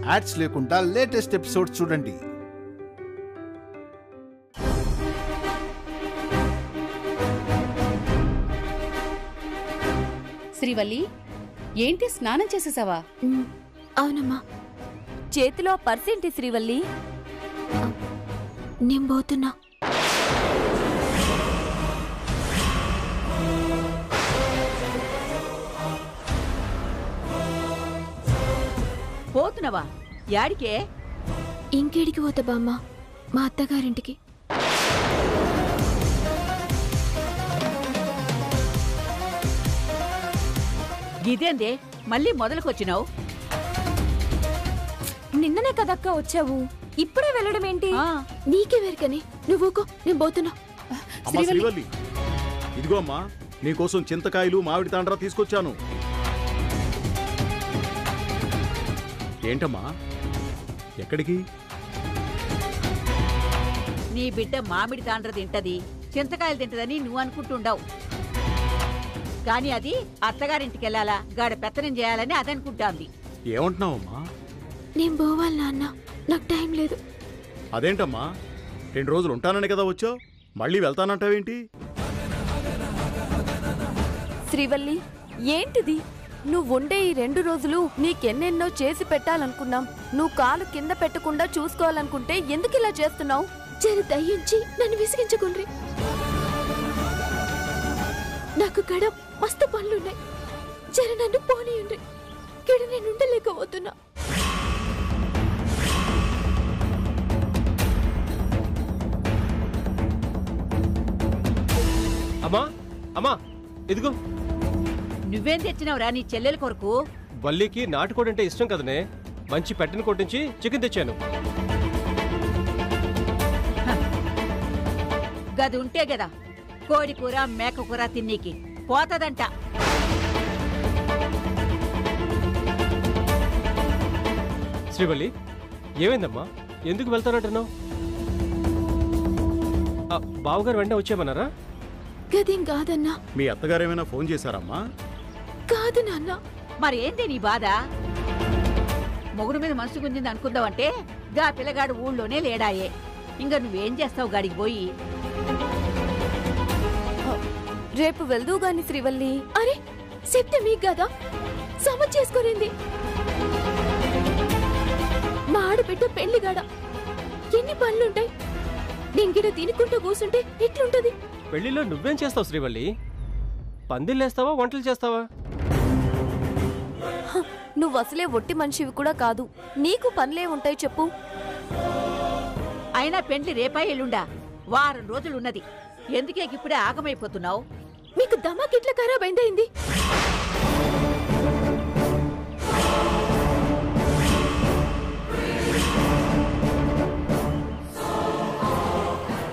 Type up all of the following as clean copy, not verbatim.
Ads లేకుండా latest episode చూడండి. శ్రీవల్లి, ఏంటి స్నానం చేసేసావా? అవునమ్మా. చేతిలో పర్స్ ఏంటి శ్రీవల్లి? నేను పోతున్నా. పోతున్నావా? యాడికే? ఇంకేడికి పోతా బామ్మ, మా అత్తగారింటికి. ఇదేందే మళ్ళీ మొదలుకొచ్చినావు? నిన్ననే కదక్క వచ్చావు, ఇప్పుడే వెళ్ళడం ఏంటి? నీకే వెరకని నువ్వుకో, నేను పోతున్నా. శ్రీవల్లి, ఇదిగో అమ్మా, నీకోసం చింతకాయలు మామిడి తాండ్రా తీసుకొచ్చాను. ఏంటమ్మా, ఎక్కడికి? నీ బిడ్డ మామిడి తాండ్ర తింటది, చింతకాయలు తింటదని నువ్వు అనుకుంటుండవు, కాని అది అత్తగారింటికెళ్లాలా, గాడ పెత్తనం చేయాలని అదనుకుంటాంది. ఏమంటున్నావమ్మా? నేను పోవాలి నాన్న, నాకు టైం లేదు. అదేంటమ్మా, 2 రోజులు ఉంటానని కదా వచ్చావు, మళ్ళీ వెళ్తానంటావేంటి? శ్రీవల్లి, ఏంటిది? నువ్వుండే ఈ 2 రోజులు నీకెన్నెన్నో చేసి పెట్టాలనుకున్నాం. నువ్వు కాలు కింద పెట్టకుండా చూసుకోవాలనుకుంటే ఎందుకు ఇలా చేస్తున్నావు? జర దయ్యుంచి నన్ను విసిగించకుండ్రి. నాకు కడ మస్తు పనులున్నాయి, జర నన్ను పోనీయండ్రి. కిడ నేను ఉండలేకపోతున్నా. అమ్మా అమ్మా, ఇదిగో. నువ్వేం తెచ్చినావురా నీ చెల్లెల కొరకు? వల్లికి నాటుకోడి అంటే ఇష్టం కదనే, మంచి పెట్టిన కొట్టించి చికెన్ తెచ్చాను. గది ఉంటే గదా కోడి కూర మేక కూర తిన్నీకి పోతదంట. శ్రీవల్లి, ఏమైందమ్మా, ఎందుకు వెళ్తానంటున్నావు? బావగారు వెంటనే వచ్చేయమన్నారా? గదేం కాదన్నా. మీ అత్తగారేమైనా ఫోన్ చేశారమ్మా? కాదు నాన్న. మరి ఏంటి నీ బాధ? మొగుడు మీద మనసు గుంజింది అనుకుందావంటే గా పిల్లగాడు ఊళ్ళోనే లేడాయే. ఇంకా నువ్వేం చేస్తావు గాడికి పోయి? రేపు వెళ్దూ గాని శ్రీవల్లి. అరే చెప్తే మీకు కదా సమజ్ చేసుకోరింది. మా ఆడబిడ్డ పెళ్లిగాడ, ఎన్ని పనులుంటాయి. నేను గిడ తినుకుంటూ కూర్చుంటే ఎట్లుంటది? పెళ్లిలో నువ్వేం చేస్తావు శ్రీవల్లి? పందిళ్ళేస్తావా, వంటలు చేస్తావా? నువ్వు అసలే ఒట్టి మనిషివి కూడా కాదు, నీకు పనులే ఉంటాయి చెప్పు. అయినా పెండ్లి రేపా ఎల్లుండా, వారం రోజులున్నది. ఎందుకే ఇప్పుడే ఆగమైపోతున్నావు? మీకు దమాక్ ఇట్లా ఖరాబ్ అయింది.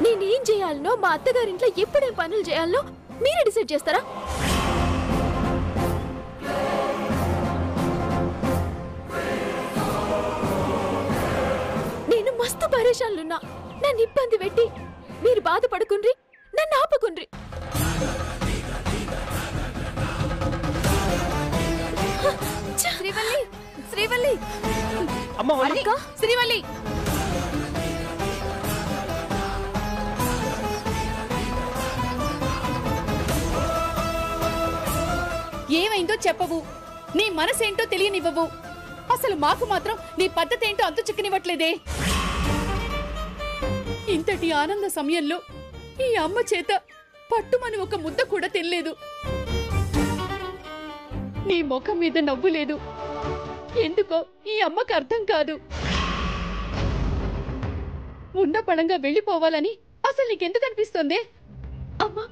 నేనేం చేయాలనో, మా అత్తగారింట్లో ఎప్పుడేం పనులు చేయాలనో మీరే డిసైడ్ చేస్తారా? నేను మస్తు పరేషాన్లున్నా, నన్ను ఇబ్బంది పెట్టి మీరు బాధపడుకుండ్రి, నన్ను ఆపుకుండ్రి. శ్రీవల్లి, శ్రీవల్లి, శ్రీవల్లి, ఏమైందో చెప్పవు, నీ మనసేంటో తెలియనివ్వవు. అసలు మాకు మాత్రం నీ పద్ధతి ఏంటో అంతు చిక్కనివ్వట్లేదే. ఇంతటి ఆనంద సమయంలో ఈ అమ్మ చేత పట్టుమని ఒక ముద్ద కూడా తినలేదు. నీ ముఖం మీద నవ్వు లేదు. ఎందుకో ఈ అమ్మకు అర్థం కాదు. ఉన్న పడంగా వెళ్ళిపోవాలని అసలు నీకెందుకు అనిపిస్తుంది? అమ్మా,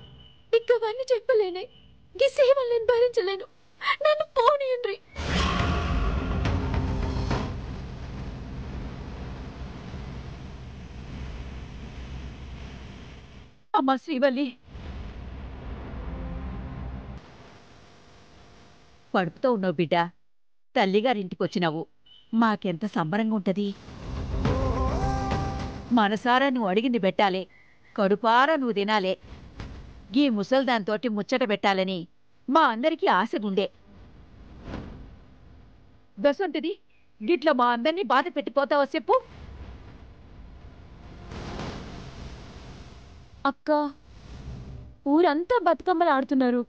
నీకు అవన్నీ చెప్పలేనే. ఈ సేవలు నేను భరించలేను, నన్ను పోనీయండ్రి. అమ్మా శ్రీవల్లి, కడుపుతో ఉన్నావు బిడ్డ, తల్లిగారింటికొచ్చినావు. మాకెంత సంబరంగా ఉంటది. మనసారా నువ్వు అడిగింది పెట్టాలే, కడుపారా నువ్వు తినాలే. గీ ముసల్దాంతోటి ముచ్చట పెట్టాలని మా అందరికీ ఆశగుండే. దసంటది గిట్లా మా అందరినీ బాధ పెట్టిపోతావా చెప్పు. అక్క, ఊరంతా బతుకమ్మలు ఆడుతున్నారు.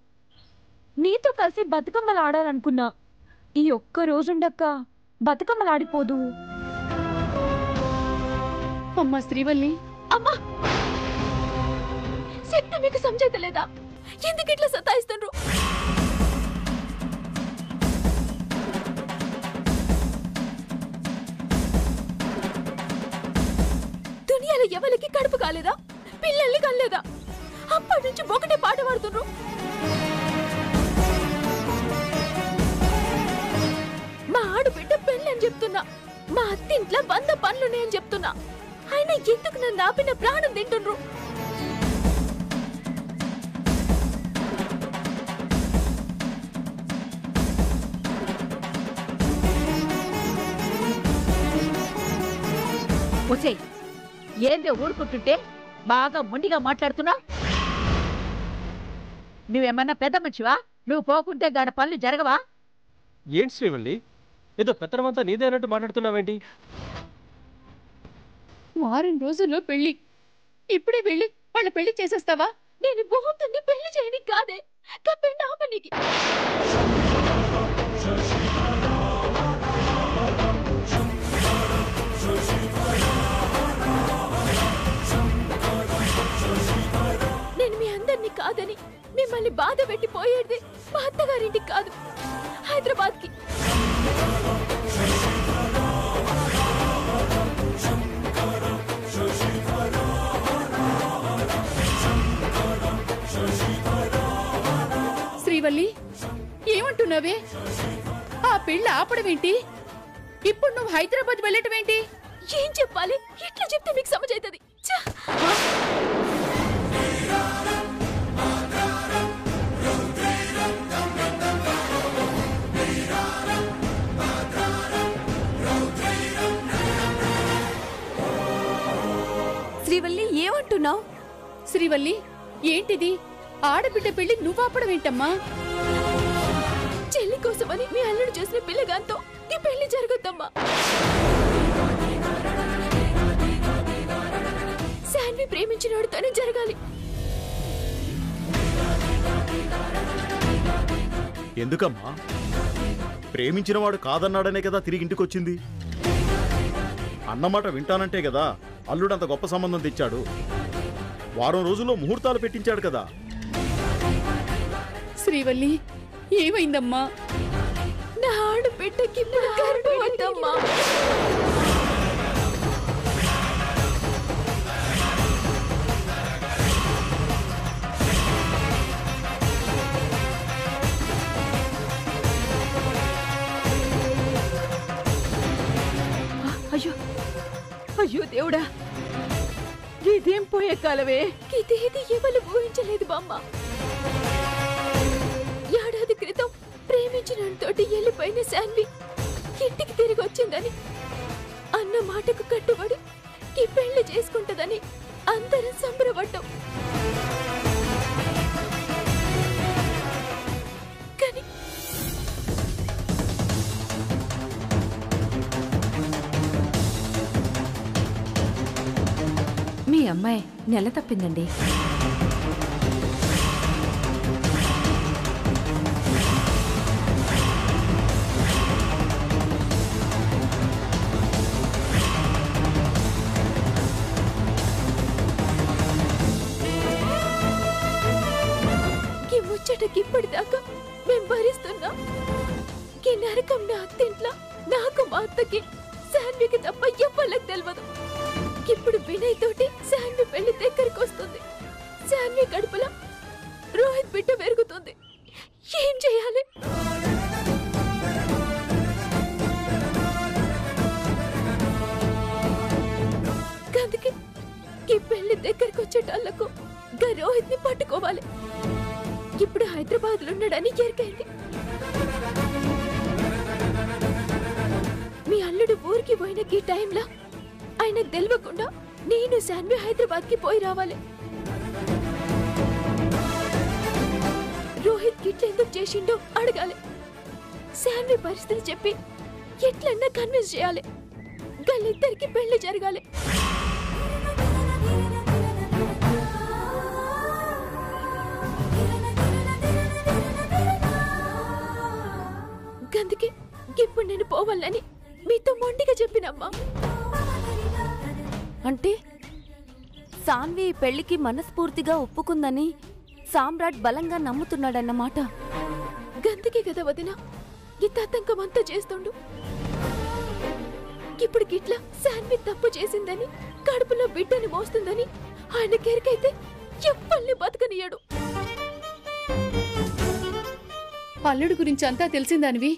నీతో కలిసి బతుకమ్మలు ఆడాలనుకున్నా. ఈ ఒక్క రోజుండక్క బతుకమ్మలు ఆడిపోదు. అమ్మా శ్రీవల్లి, అమ్మా, చెప్తే మీకు సమజైతలేదా? ఎందుకు ఇట్లా సతాయిస్తుండ్రు? దునియాలో ఎవరికి కడుపు కాలేదా? పిల్లల్ని కనలేదా? అప్పటి నుంచి ఒకటే పాట పాడుతుండ్రు. మా ఆడబిడ్డ పెళ్ళని చెప్తున్నా, మా అత్తింట్లో 100 పనులున్నాయని చెప్తున్నా. ఆయన ఎందుకు నన్ను ఆపిన ప్రాణం తింటుండ్రు? వచ్చేయ్, ఏందే ఊరుకుంటుంటే బాగా మొండిగా మాట్లాడుతున్నావు? నువ్వేమన్నా పెద్ద మనిషివా? నువ్వు పోకుంటే గాడ పనులు జరగవా? ఏంటి శ్రీవల్లి, ఏదో పెత్తనమంతా నీదే అన్నట్టు మాట్లాడుతున్నావేంటి? 6 రోజుల్లో పెళ్లి, ఇప్పుడే వెళ్ళి వాళ్ళ పెళ్లి చేసేస్తావా? నేను ముహూర్తాన్ని పెళ్లి చేయని కాదే, పెళ్లి ఆపనికి. నేను మీ అందరినీ కాదని మిమ్మల్ని బాధ పెట్టి పోయేది మా అత్తగారింటికి కాదు, హైదరాబాద్కి. శ్రీవల్లి, ఏమంటున్నావే? ఆ పెళ్లి ఆపడమేంటి? ఇప్పుడు నువ్వు హైదరాబాద్ వెళ్ళటమేంటి? ఏం చెప్పాలి? ఎట్లా చెప్తే మీకు సమజైతది? శ్రీవల్లి, ఏమంటున్నావు? శ్రీవల్లి, ఏంటిది? ఆడబిడ్డ పెళ్లి నువ్వాపడమేంటమ్మా? చెల్లి కోసమని మీ అల్లుడు చేసిన పిల్లగాంతో ఈ పెళ్లి జరుగుద్దమ్మా. శాన్వి ప్రేమించినోడితోనే జరగాలి. ఎందుకమ్మా? ప్రేమించిన వాడు కాదన్నాడనే కదా తిరిగి ఇంటికొచ్చింది. అన్నమాట వింటానంటే కదా అల్లుడంత గొప్ప సంబంధం తెచ్చాడు. వారం రోజుల్లో ముహూర్తాలు పెట్టించాడు కదా. శ్రీవల్లి, ఏమైందమ్మా? నా ఆడబిడ్డకి ఇప్పుడు గర్భం ఉందమ్మా. అయ్యో అయ్యో దేవుడా, ఇదేం పోయే కాలవే. ఇదేది ఎవరు ఊహించలేదు బామ్మ. ఏడాది క్రితం ప్రేమించినంతోటి వెళ్ళిపోయిన శాన్వి ఇంటికి తిరిగి వచ్చిందని, అన్న మాటకు కట్టుబడి ఈ పెళ్లి చేసుకుంటదని అందరం సంబరపడ్డాం. కానీ మీ అమ్మాయి నెల తప్పిందండి. ఈ ముచ్చటకి ఇప్పటిదాకా మేం భరిస్తున్నాం. ఈ నరకం నా అత్తింట్లో నాకు, మా అత్తకి, శాన్వికి తప్ప ఎవ్వరికి తెలియదు. ఇప్పుడు వినయ్ తోటి శాన్వి పెళ్లి దగ్గరికి వస్తుంది. శాన్వి కడుపులో రోహిత్ బిడ్డ పెరుగుతుంది. ఏం చేయాలి? అందుకే ఈ పెళ్లి దగ్గరికి వచ్చేటాళ్లకు గా రోహిత్ ని పట్టుకోవాలి. ఇప్పుడు హైదరాబాద్ లో ఉన్నాడని ఎరికైంది. మీ అల్లుడు ఊరికి పోయిన ఈ టైంలో ఆయనకు తెలియకుండా నేను శాన్వి హైదరాబాద్ కి పోయి రావాలి. రోహిత్ గిట్ల ఎందుకు చేసిండో అడగాలి. శాన్వి పరిస్థితి చెప్పి ఎట్లన్నా కన్విన్స్ చేయాలి. వాళ్ళిద్దరికి పెళ్లి జరగాలి. అందుకే ఇప్పుడు నేను పోవాలని మీతో మొండిగా చెప్పినమ్మా. అంటే సాన్వి పెళ్లికి మనస్ఫూర్తిగా ఒప్పుకుందని సామ్రాట్ బలంగా నమ్ముతున్నాడన్నమాట. గందుకే కదా వదిన ఈ తతంకం అంతా చేస్తుండు. ఇప్పుడు గిట్లా సాన్వి తప్పు చేసిందని, కడుపులో బిడ్డని మోస్తుందని ఆయన కేరికైతే ఎవ్వల్ని బతకనియడు. అల్లుడు గురించి అంతా తెలిసిందానివి.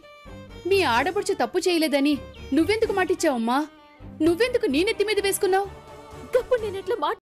మీ ఆడపడుచు తప్పు చేయలేదని నువ్వెందుకు మాటిచ్చావమ్మా? నువ్వెందుకు నీ నెత్తి మీద వేసుకున్నావు? గప్పుడు నేనెట్లా మాట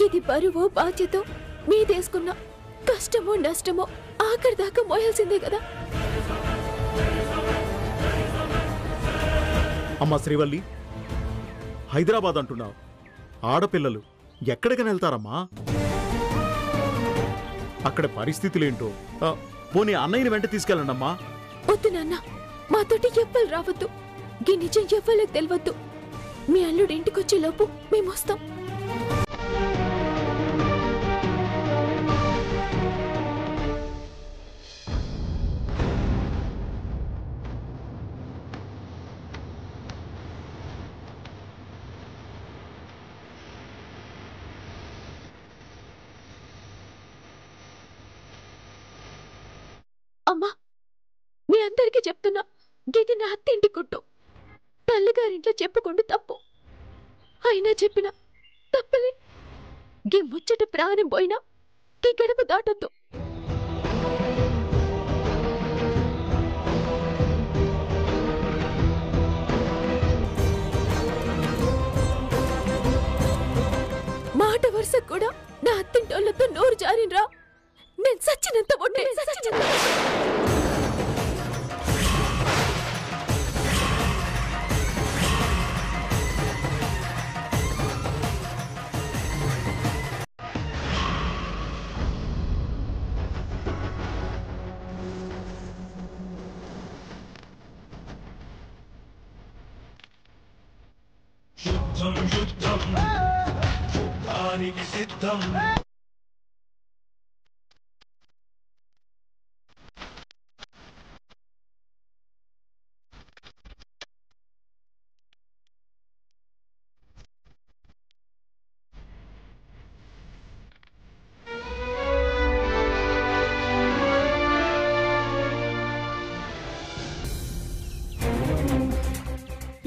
ఇది బరువు బాధ్యత మీదేసుకున్న కష్టమో నష్టమో ఆఖరి దాకా మోయాల్సిందే కదా. అమ్మా శ్రీవల్లి, హైదరాబాద్ అంటున్నావు. ఆడపిల్లలు ఎక్కడికని వెళ్తారమ్మా? అక్కడ పరిస్థితులేంటో. పోనీ అన్నయ్యని వెంట తీసుకెళ్ళండి అమ్మా. వద్దు నాన్న, మాతోటి ఎవ్వరు రావద్దు. ఈ నిజం ఎవ్వరికి తెలియద్దు. మీ అల్లుడు ఇంటికొచ్చే లోపు మేము వస్తాం. అమ్మా, మీ అందరికీ చెప్తున్నా, ఇది నా అత్తింటి గుట్టు. తల్లిగారింట్లో చెప్పుకుంటూ తప్పు అయినా చెప్పిన తప్పలే. గీ ముచ్చట ప్రాణం పోయినా గీ గడప దాటొద్దు. మాట వరుస కూడా నా అత్తింటోళ్లతో నోరు జారినరా నేను సచ్చినంత ఒట్టే.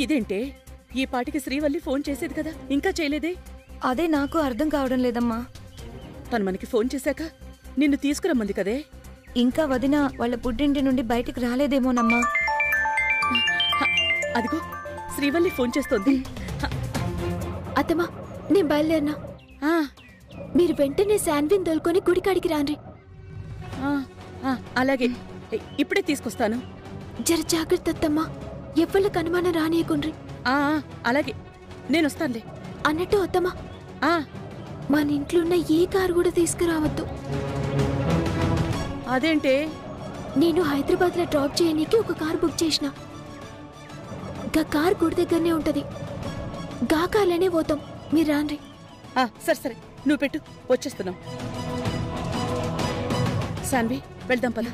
ఇదేంటే, ఈ పాటికి శ్రీవల్లి ఫోన్ చేసేది కదా, ఇంకా చేయలేదే? అదే నాకు అర్థం కావడం లేదమ్మా. తను మనకి ఫోన్ చేశాక నిన్ను తీసుకురమ్మంది కదే. ఇంకా వదిన వాళ్ళ పుట్టింటి నుండి బయటికి రాలేదేమోనమ్మా. అదిగో శ్రీవల్లి ఫోన్ చేస్తోంది. అత్తమ్మా, నేను బయలుదేరినా. మీరు వెంటనే శాన్విన్ దొల్కొని గుడికాడికి రాండ్రి. అలాగే, ఇప్పుడే తీసుకొస్తాను. జర జాగ్రత్త అత్తమ్మా, ఎవ్వళ్ళకి అనుమానం రానియకుండ్రి. అలాగే, నేను వస్తానులే. అన్నట్టు అత్తమ్మా, మన ఇంట్లో ఉన్న ఏ కారు కూడా తీసుకురావద్దు. అదేంటే? నేను హైదరాబాద్ లో డ్రాప్ చేయనీకి ఒక కారు బుక్ చేసిన. గా కార్ గుడి దగ్గరనే ఉంటది. గా కార్లనే పోతాం, మీరు రాండ్రి. సరే సరే, నువ్వు పెట్టు, వచ్చేస్తున్నావు. సాన్వి, వెళ్దాం పద.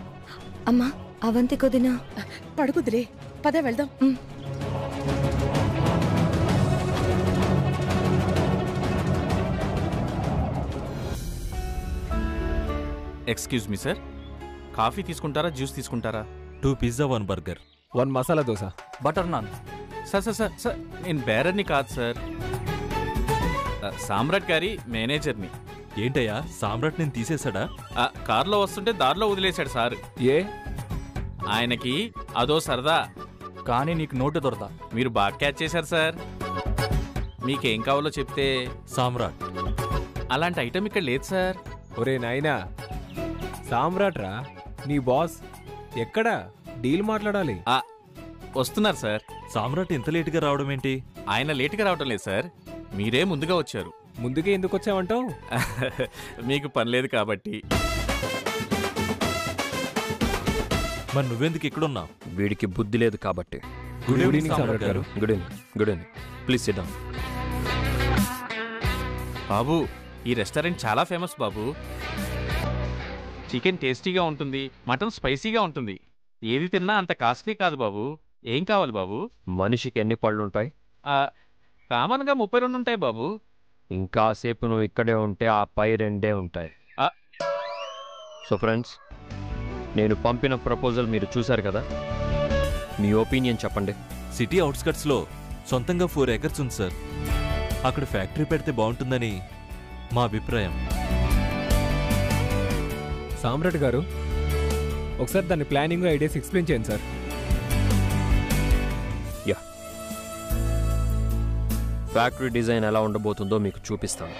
అమ్మా, అవంతి కొద్దినా పడుకుదిలే, పద వెళ్దాం. ఎక్స్క్యూజ్ మీ సార్, కాఫీ తీసుకుంటారా జ్యూస్ తీసుకుంటారా? 2 pizza 1 burger 1 masala dosa butter non. Sir sir sir sir నేను బేరర్ని కాదు సార్, సామ్రాట్ గారి మేనేజర్ని. ఏంటయ్యా సామ్రాట్ నేను తీసేశాడా? కార్లో వస్తుంటే దారిలో వదిలేశాడు సార్. ఏ ఆయనకి అదో సరదా. కానీ నీకు నోటు దొరదా. మీరు బాగా క్యాచ్ చేశారు సార్. మీకేం కావాలో చెప్తే. సామ్రాట్ అలాంటి ఐటమ్ ఇక్కడ లేదు సార్. ఒరే నాయనా, సామ్రాట్ రా నీ బాస్. ఎక్కడా డీల్ మాట్లాడాలి. వస్తున్నారు సార్. సామ్రాట్ ఇంత లేటుగా రావడం ఏంటి? ఆయన లేటుగా రావడం లేదు సార్, మీరే ముందుగా వచ్చారు. ముందుకే ఎందుకు వచ్చావంటావు? మీకు పని లేదు కాబట్టి. మరి నువ్వెందుకు ఇక్కడున్నావు? వీడికి బుద్ధి లేదు కాబట్టి. గుడ్ ఈవినింగ్ సామ్రాట్ గారు. Good evening. Good evening. Please sit down. బాబు, ఈ రెస్టారెంట్ చాలా ఫేమస్ బాబు. చికెన్ టేస్టీగా ఉంటుంది, మటన్ స్పైసీగా ఉంటుంది. ఏది తిన్నా అంత కాస్ట్లీ కాదు బాబు. ఏం కావాలి బాబు? మనిషికి ఎన్ని పళ్ళు ఉంటాయి? కామన్గా 32 ఉంటాయి బాబు. ఇంకాసేపు నువ్వు ఇక్కడే ఉంటే ఆ పై 2 ఉంటాయి. సో ఫ్రెండ్స్, నేను పంపిన ప్రపోజల్ మీరు చూశారు కదా, మీ ఒపీనియన్ చెప్పండి. సిటీ అవుట్స్కట్స్లో సొంతంగా 4 acres ఉంది సార్. అక్కడ ఫ్యాక్టరీ పెడితే బాగుంటుందని మా అభిప్రాయం. సామ్రాట్ గారు, ఒకసారి దాని ప్లానింగ్ ఐడియాస్ ఎక్స్ప్లెయిన్ చేయండి సార్. యా, ఫ్యాక్టరీ డిజైన్ ఎలా ఉండబోతుందో మీకు చూపిస్తాను.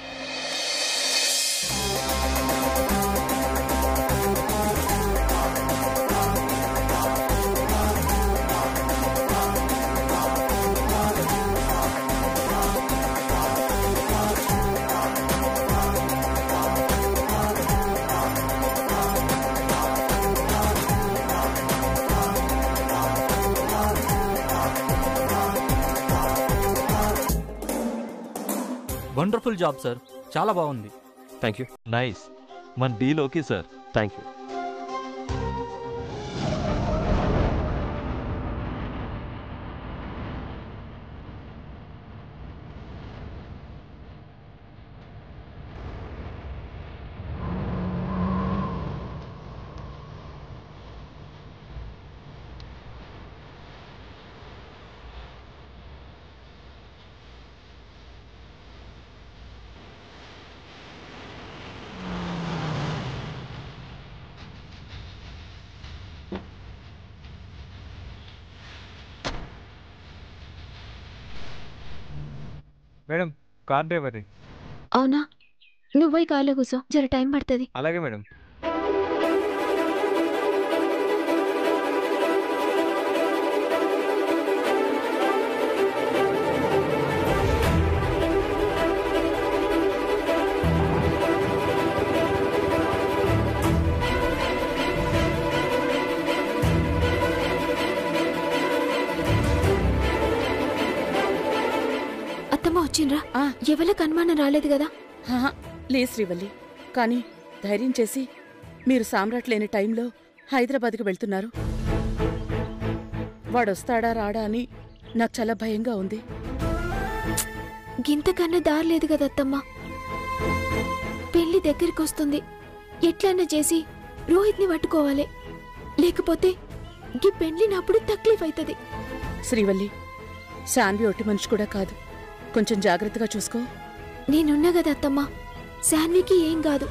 వండర్ఫుల్ జాబ్ సార్, చాలా బాగుంది. Thank you. నైస్. మన deal okay sir. Thank you. Madam, car డ్రైవర్ని. అవునా? నువ్వు పోయి కార్లో కూర్చో, జర టైం పడుతుంది. అలాగే మేడం. వచ్చిండ్రా? ఎవరికి అనుమానం రాలేదు కదా? లే శ్రీవల్లి, కానీ ధైర్యం చేసి మీరు సామ్రాట్ లేని టైంలో హైదరాబాద్కి వెళ్తున్నారు. వాడొస్తాడా రాడా అని నాకు చాలా భయంగా ఉంది. గింతకన్నా దారి లేదు కదా అత్తమ్మ. పెళ్లి దగ్గరికి వస్తుంది, ఎట్లన్నా చేసి రోహిత్ని పట్టుకోవాలి, లేకపోతే గీ పెళ్లినప్పుడు తక్లీఫ్ అవుతుంది. శ్రీవల్లి, శాన్వి ఒట్టి మనిషి కూడా కాదు, కొంచెం జాగ్రత్తగా చూసుకో. నేనున్నా కదా అత్తమ్మా, శాన్వికి ఏం కాదు.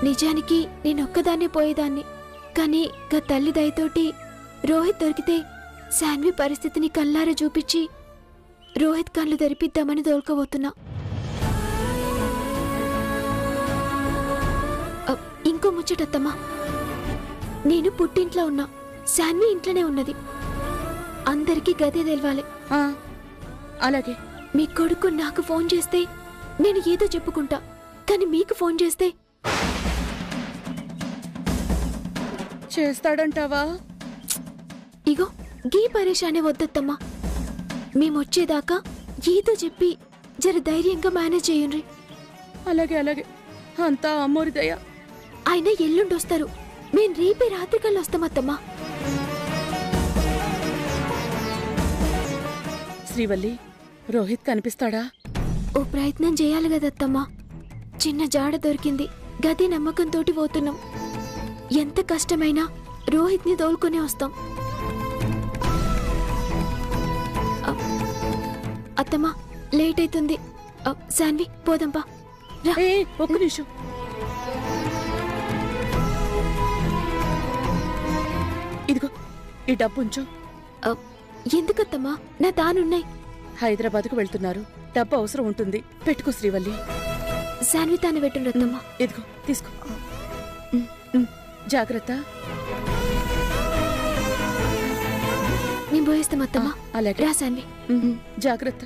నిజానికి నేనొక్కదాన్నే పోయేదాన్ని, కానీ గా తల్లి దయతోటి రోహిత్ దొరికితే శాన్వి పరిస్థితిని కల్లారా చూపించి రోహిత్ కళ్ళు తెరిపిద్దామని దోల్కబోతున్నా. ఇంకో ముచ్చటత్తమ్మా, నేను పుట్టింట్లో ఉన్నా, శాన్వి ఇంట్లోనే ఉన్నది. అందరికీ గదే తెలవాలి. అలాగే. మీ కొడుకు నాకు ఫోన్ చేస్తే నేను ఏదో చెప్పుకుంటా, కానీ మీకు ఫోన్ చేస్తే చేస్తాడంటావా? ఇగో గీ పరేషానే వద్దత్తమ్మా. మేమొచ్చేదాకా ఏదో చెప్పి జర ధైర్యంగా మేనేజ్ చేయండి. అలాగే అలాగే, అంతా అమ్మోరి దయ. ఆయన ఎల్లుండొస్తారు, మేం రేపే రాత్రికల్లా వస్తామత్తమ్మా. శ్రీవల్లి, రోహిత్ కనిపిస్తాడా? ఓ ప్రయత్నం చేయాలి కదత్తమ్మా. చిన్న జాడ దొరికింది, గది నమ్మకంతోటి పోతున్నాం. ఎంత కష్టమైనా రోహిత్ని తోలుకొని వస్తాం. అత్తమ్మా లేట్ అవుతుంది. శాన్వి పోదాంపా. ఒక్క నిమిషం. ఇదిగో ఈ డబ్బు ఉంచు. ఎందుకత్తమ్మా? నా తానున్నాయి. హైదరాబాద్కు వెళ్తున్నారు, డబ్బు అవసరం ఉంటుంది. పెట్టుకో శ్రీవల్లి. శాన్వి తాను పెట్టుండమ్మా. ఇదిగో తీసుకో. జాగ్రత్త. నేను పోయేస్తాం అత్తమ్మా. అలాగే రా శాన్వి. జాగ్రత్త.